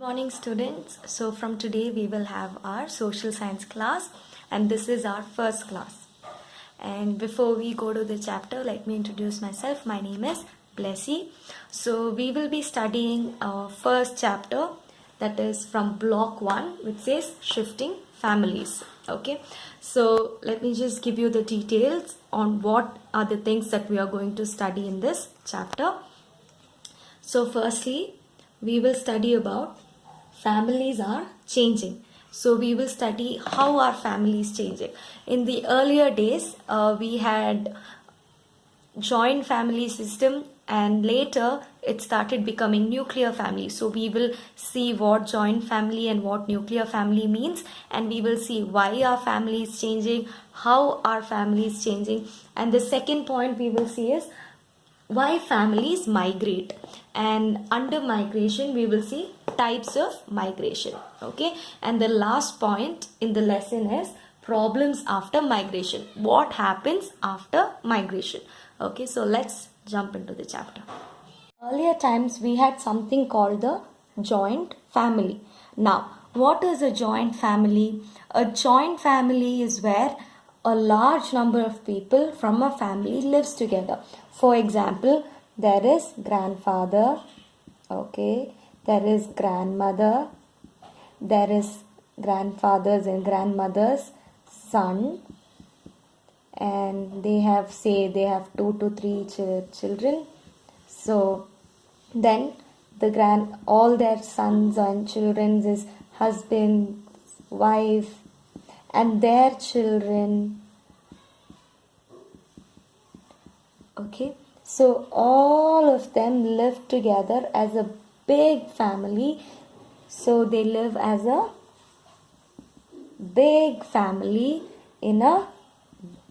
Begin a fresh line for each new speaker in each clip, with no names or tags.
Morning students. So from today we will have our social science class and this is our first class. And before we go to the chapter, let me introduce myself. My name is Blessy. So we will be studying our first chapter, that is from block 1, which says shifting families. Okay, so let me just give you the details on what are the things that we are going to study in this chapter. So firstly, we will study about families are changing. So we will study how our family is changing. In the earlier days, we had joint family system, and later it started becoming nuclear family. So we will see what joint family and what nuclear family means, and we will see why our family is changing, how our family is changing. And the second point we will see is why families migrate, and under migration we will see types of migration. Okay, and the last point in the lesson is problems after migration, what happens after migration. Okay, so let's jump into the chapter. Earlier times we had something called the joint family. Now what is a joint family? A joint family is where a large number of people from a family lives together. For example, there is grandfather, okay, there is grandmother, there is grandfather's and grandmother's son, and they have 2 to 3 children. So then all their sons and children is husband, wife, and their children. Okay, so all of them live together as a big family. So they live as a big family in a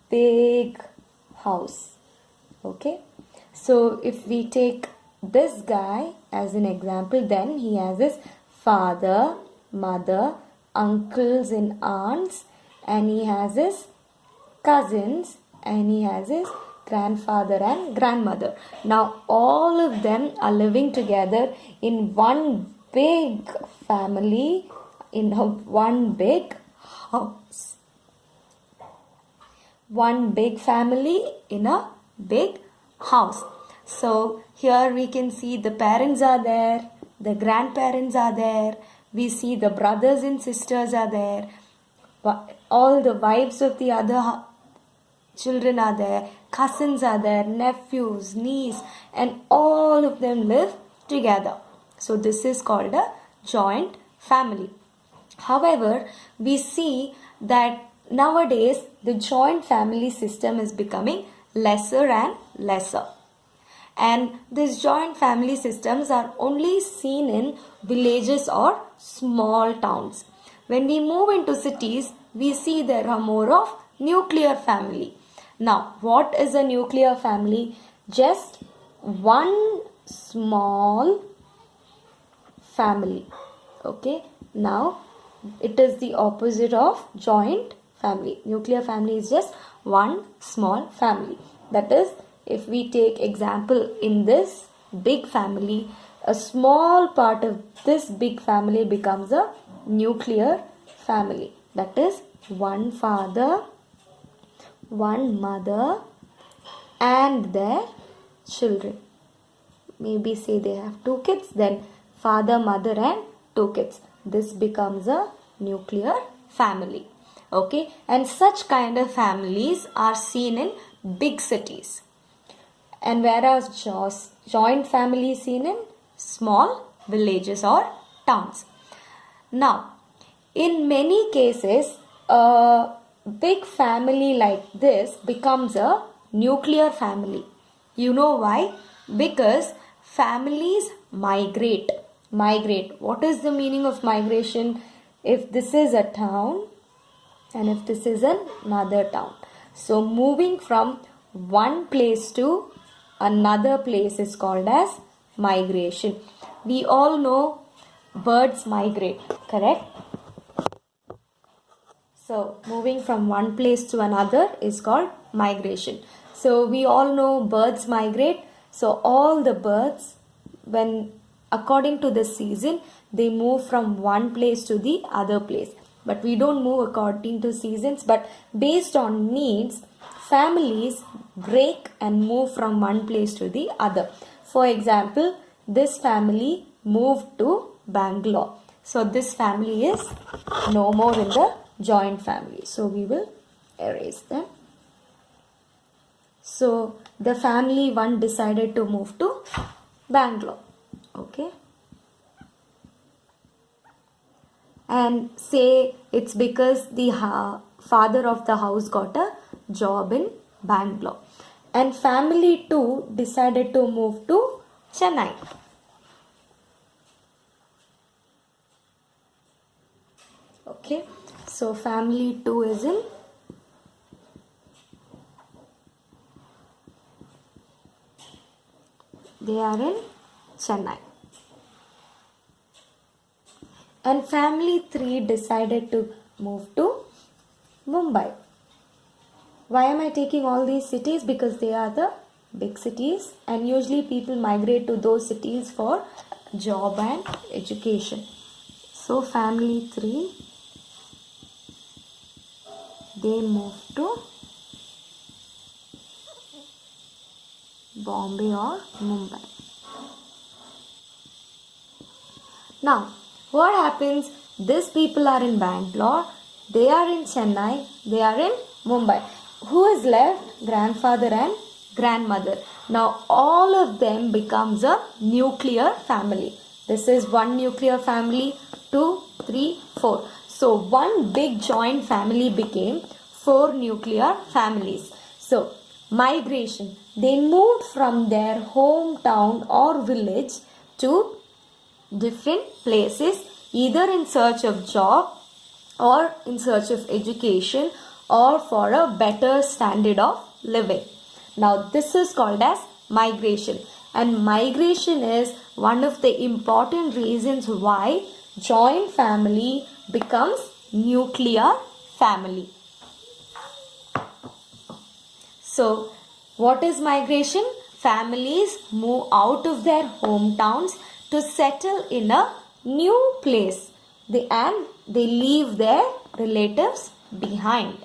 big house. Okay, so if we take this guy as an example, then he has his father, mother, uncles and aunts, and he has his cousins, and he has his grandfather and grandmother. Now all of them are living together in one big family, in one big house. One big family in a big house. So here we can see the parents are there, the grandparents are there, we see the brothers and sisters are there, all the wives of the other children are there, cousins are there, nephews, niece, and all of them live together. So this is called a joint family. However, we see that nowadays the joint family system is becoming lesser and lesser. And these joint family systems are only seen in villages or small towns. When we move into cities, we see there are more of nuclear family. Now, what is a nuclear family? Just one small family. Okay, now it is the opposite of joint family. Nuclear family is just one small family. That is, if we take example in this big family, a small part of this big family becomes a nuclear family. That is one father, one mother and their children. Maybe say they have 2 kids, then father, mother and 2 kids. This becomes a nuclear family. Okay, and such kind of families are seen in big cities, and whereas joint family is seen in small villages or towns. Now, in many cases, a big family like this becomes a nuclear family. You know why? Because families migrate. What is the meaning of migration? If this is a town and if this is another town, so moving from one place to another place is called as migration. We all know birds migrate, correct? So moving from one place to another is called migration. So we all know birds migrate. So all the birds, when according to the season, they move from one place to the other place. But we don't move according to seasons, but based on needs, families break and move from one place to the other. For example, this family moved to Bangalore. So this family is no more in the joint family. So we will erase them. So the family one decided to move to Bangalore. Okay. And say it's because the father of the house got a job in Bangalore. And family 2 decided to move to Chennai. Okay, so family 2 is in they are in Chennai. And family 3 decided to move to Mumbai. Why am I taking all these cities? Because they are the big cities, and usually people migrate to those cities for job and education. So family 3, they moved to Bombay or Mumbai. Now, what happens? These people are in Bangalore, they are in Chennai, they are in Mumbai. Who is left? Grandfather and grandmother. Now, all of them becomes a nuclear family. This is one nuclear family, 2, 3, 4. So, one big joint family became 4 nuclear families. So, migration. They moved from their hometown or village to different places, either in search of job or in search of education or for a better standard of living. Now this is called as migration, and migration is one of the important reasons why joint family becomes nuclear family. So what is migration? Families move out of their hometowns to settle in a new place, and they leave their relatives behind.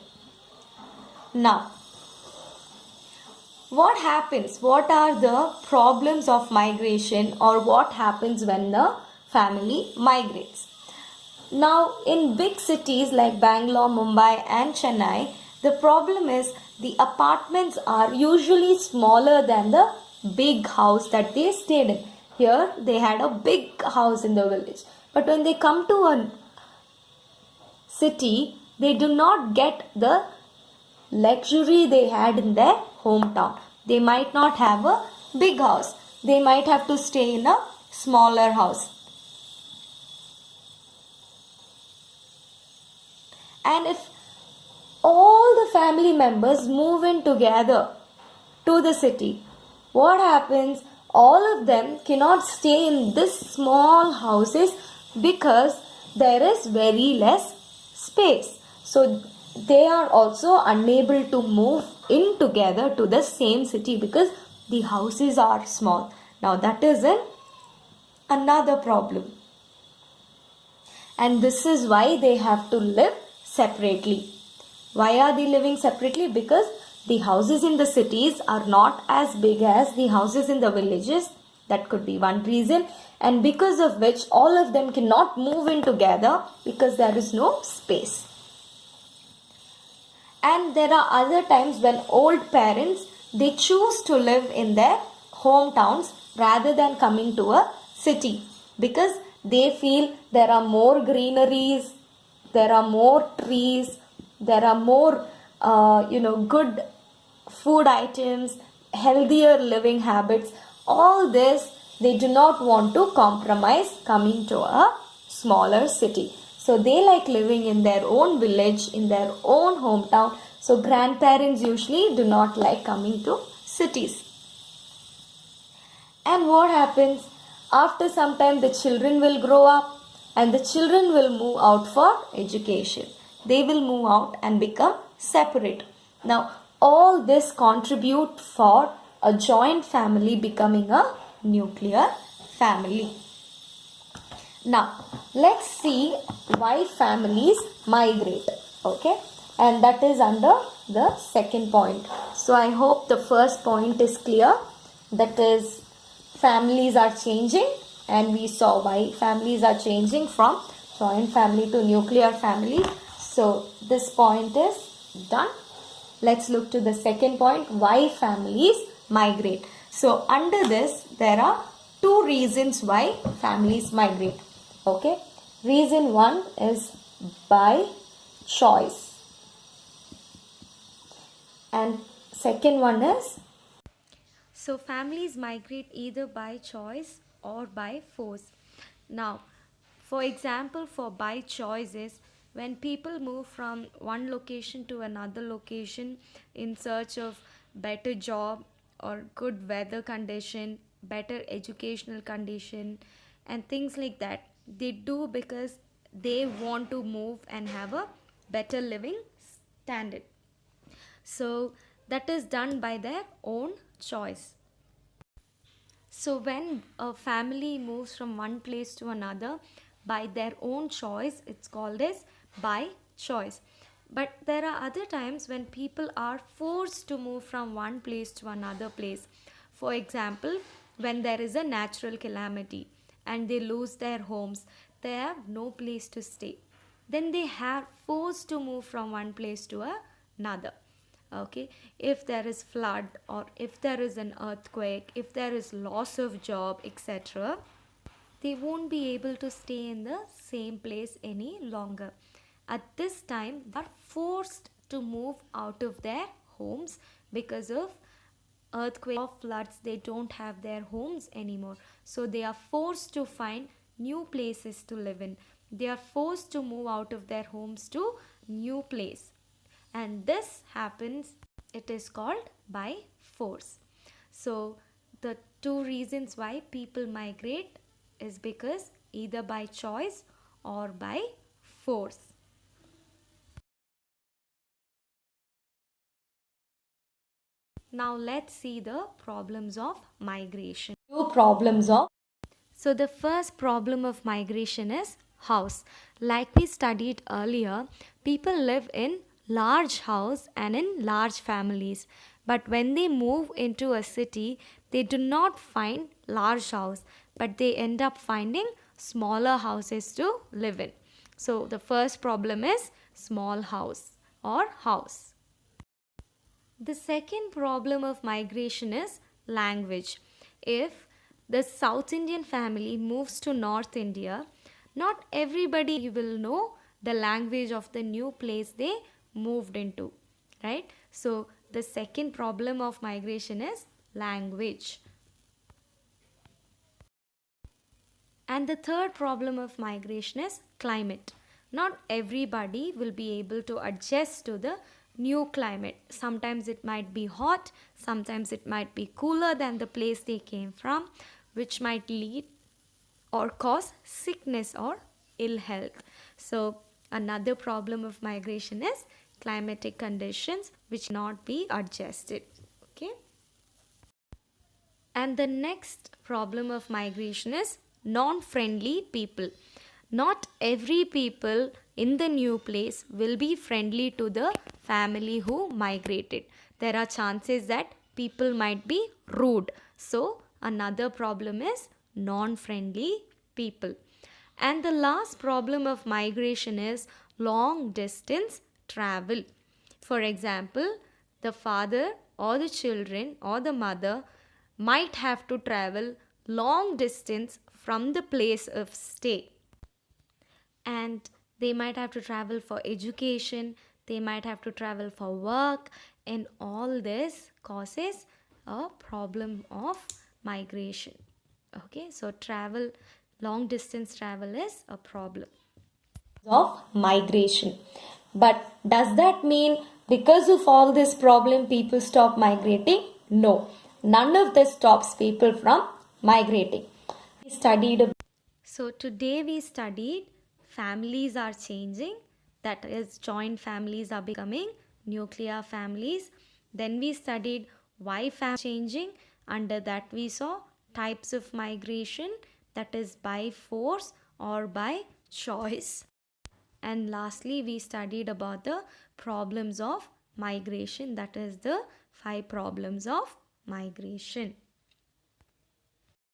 Now, what happens? What are the problems of migration, or what happens when the family migrates? Now, in big cities like Bangalore, Mumbai and Chennai, the problem is the apartments are usually smaller than the big house that they stayed in. Here, they had a big house in the village. But when they come to a city, they do not get the luxury they had in their hometown. They might not have a big house. They might have to stay in a smaller house. And if all the family members move in together to the city, what happens? All of them cannot stay in this small houses because there is very less space. So they are also unable to move in together to the same city because the houses are small. Now that is another problem. And this is why they have to live separately. Why are they living separately? Because the houses in the cities are not as big as the houses in the villages. That could be one reason. And because of which all of them cannot move in together because there is no space. And there are other times when old parents, they choose to live in their hometowns rather than coming to a city because they feel there are more greeneries, there are more trees, there are more good food items, healthier living habits. All this they do not want to compromise coming to a smaller city. So they like living in their own village, in their own hometown. So grandparents usually do not like coming to cities. And what happens? After some time the children will grow up and the children will move out for education. They will move out and become separate. Now all this contribute for a joint family becoming a nuclear family. Now, let's see why families migrate. Okay, and that is under the second point. So, I hope the first point is clear. That is, families are changing, and we saw why families are changing from joint family to nuclear family. So, this point is done. Let's look to the second point, why families migrate. So, under this, there are two reasons why families migrate. Okay, reason one is by choice, and second one is, so families migrate either by choice or by force. Now, for example, for by choice is when people move from one location to another location in search of better job or good weather condition, better educational condition, and things like that. They do because they want to move and have a better living standard. So that is done by their own choice. So when a family moves from one place to another by their own choice, it's called as by choice. But there are other times when people are forced to move from one place to another place. For example, when there is a natural calamity and they lose their homes, they have no place to stay. Then they are forced to move from one place to another. Okay, if there is flood or if there is an earthquake, if there is loss of job, etc., they won't be able to stay in the same place any longer. At this time they are forced to move out of their homes because of earthquake or floods. They don't have their homes anymore, so they are forced to find new places to live in. They are forced to move out of their homes to new place, and this happens, it is called by force. So the two reasons why people migrate is because either by choice or by force. Now let's see the problems of migration. Two problems of, so the first problem of migration is house. Like we studied earlier, people live in large house and in large families. But when they move into a city, they do not find large house, but they end up finding smaller houses to live in. So the first problem is small house or house. The second problem of migration is language. If the South Indian family moves to North India, not everybody will know the language of the new place they moved into, right? So the second problem of migration is language. And the third problem of migration is climate. Not everybody will be able to adjust to the new climate. Sometimes it might be hot, sometimes it might be cooler than the place they came from, which might lead or cause sickness or ill health. So another problem of migration is climatic conditions which not be adjusted. Okay. And the next problem of migration is non-friendly people. Not every people in the new place will be friendly to the family who migrated. There are chances that people might be rude. So another problem is non-friendly people. And the last problem of migration is long distance travel. For example, the father or the children or the mother might have to travel long distance from the place of stay, and they might have to travel for education, they might have to travel for work, and all this causes a problem of migration. Okay, so travel, long distance travel is a problem of migration. But does that mean because of all this problem people stop migrating? No, none of this stops people from migrating. We studied. So today we studied families are changing, that is joint families are becoming nuclear families. Then we studied why families changing. Under that we saw types of migration, that is by force or by choice. And lastly, we studied about the problems of migration, that is the 5 problems of migration.